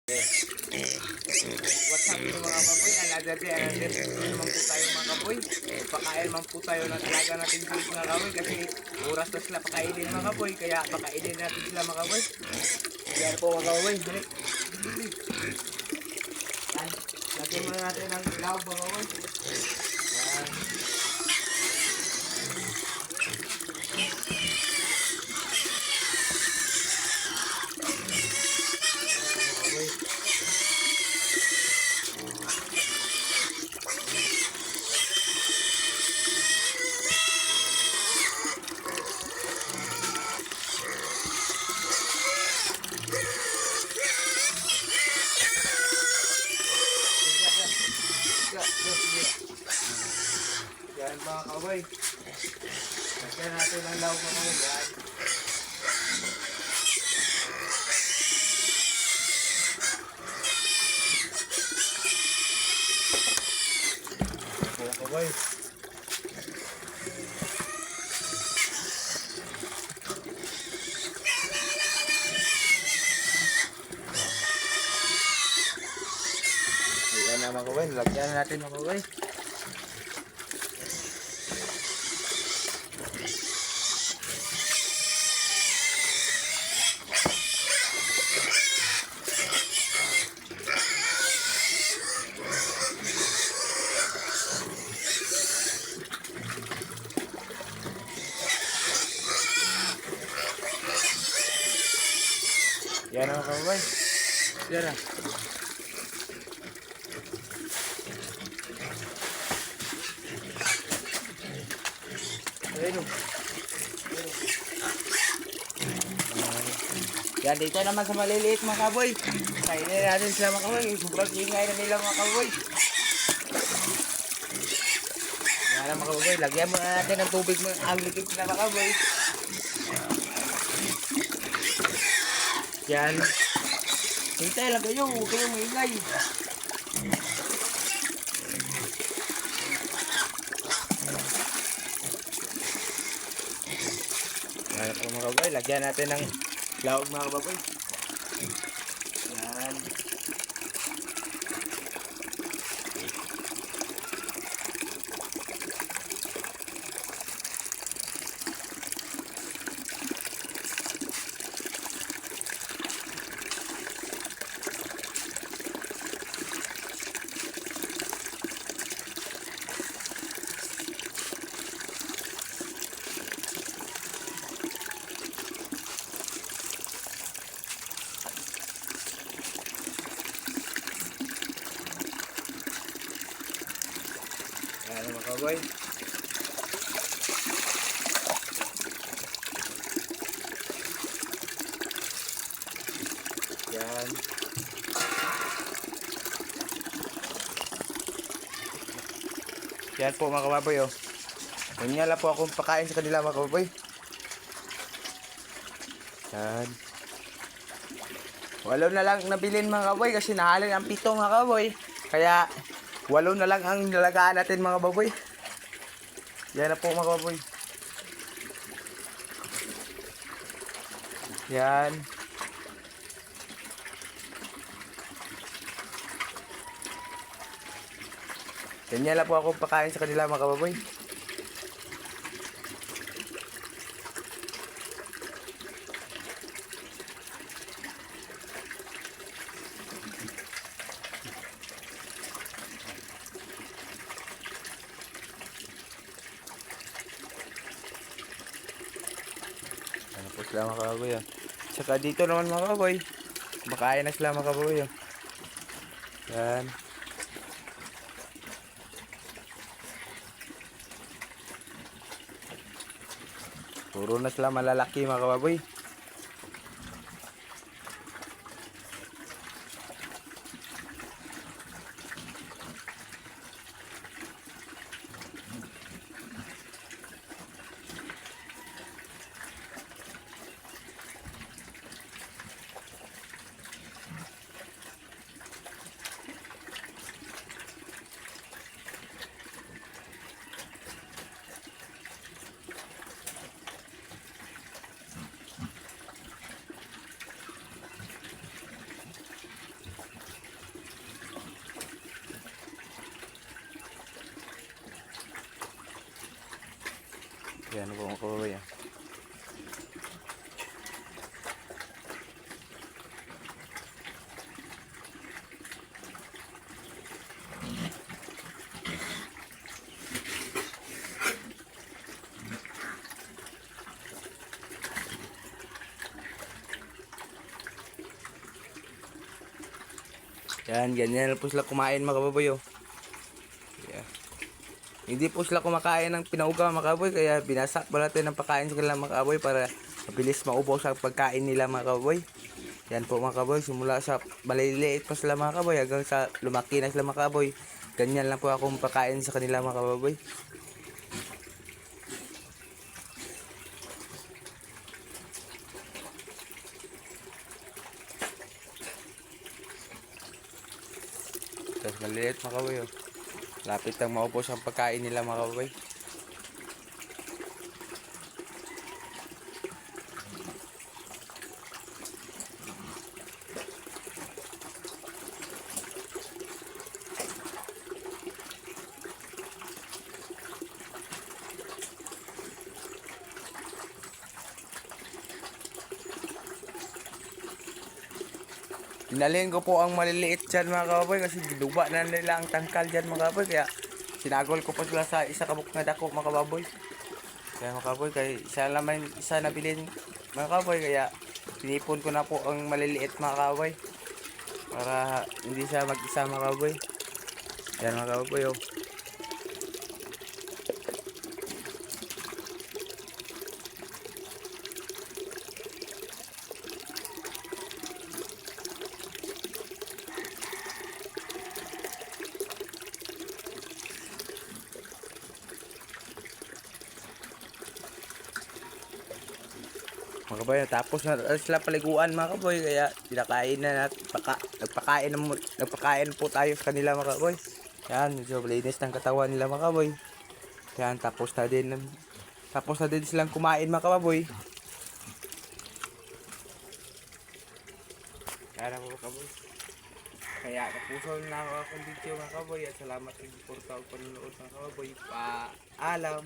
What's up mga kaboy? Another day, another day naman po tayo mga kaboy. Pakain naman po tayo ng talaga natin guys mga kaboy kasi oras na sila pakainin mga kaboy. Kaya pakainin natin sila mga kaboy. Yan po mga kaboy. Dali. Yan. Lagyan muna natin ng ilaw mga kaboy. Yan. Yan mga kaboy. Lagyan natin ng ilaw mga kaboy. Yan. Mga kaboy. Ayan na mga kaboy, lagyan natin mga kaboy. Yan na mga kaboy. Yan na. Yan dito naman sa maliliit mga kaboy. Kainin natin sila mga kaboy. Sobrang ingay na nila mga kaboy. Yan na mga kaboy. Lagyan muna natin ng tubig ang likid na mga kaboy. Yan. Hintay lang kayo. Huwag kayong maingay. Yan po mga kaboy. Lagyan natin ng laog mga kaboy. Yan. Yan mga kaboy. Yan. Yan po mga kababoy oh. Kunyala po akong pakain sa kanila mga kababoy. Yan. Walo na lang nabilin mga kababoy kasi nahalin ang 7 mga kababoy. Kaya 8 na lang ang nalagaan natin mga baboy. Yan na po mga baboy. Yan. Ganyan lang po ako pakain sa kanila mga baboy. Ano po sila mga kababoy ah. Tsaka dito naman mga kababoy. Makain na sila mga kababoy ah. Yan. Puro na sila malalaki mga kababoy. Yan po mga kababoy. Yan, ganyan po sila kumain mga kababoy. Yeah. Hindi po sila kumakain ng pinauga mga kababoy, kaya binasak pa natin ng pagkain sa kanila mga kababoy para mabilis maubos ang pagkain nila mga kababoy. Yan po mga kababoy, simula sa maliliit pa sila mga kababoy hanggang sa lumaki na sila mga kababoy. Ganyan lang po akong pagkain sa kanila mga kababoy. Tapos maliliit mga kababoy. Lapit lang maubos ang pagkain nila mga kababoy. Dinalhin ko po ang maliliit dyan mga kababoy kasi ginuba na nila ang tangkal dyan mga kababoy. Kaya sinagol ko po sila sa isa kabuk na dako mga kababoy. Kaya mga kababoy, kaya isa nabilin mga kababoy. Kaya pinipon ko na po ang maliliit mga kababoy para hindi siya mag-isa mga kababoy. Yan mga kababoy. Mga kaboy, tapos na sila paliguan mga kaboy, kaya pinakain na nagpakain po tayo sa kanila mga kaboy. Yan, medyo malinis ng katawan nila mga kaboy. Yan, tapos na din silang kumain mga kaboy. Yan mga kaboy. Kaya tapuson na ako akong video mga kaboy at salamat rin po sa panonood mga kaboy. Paalam.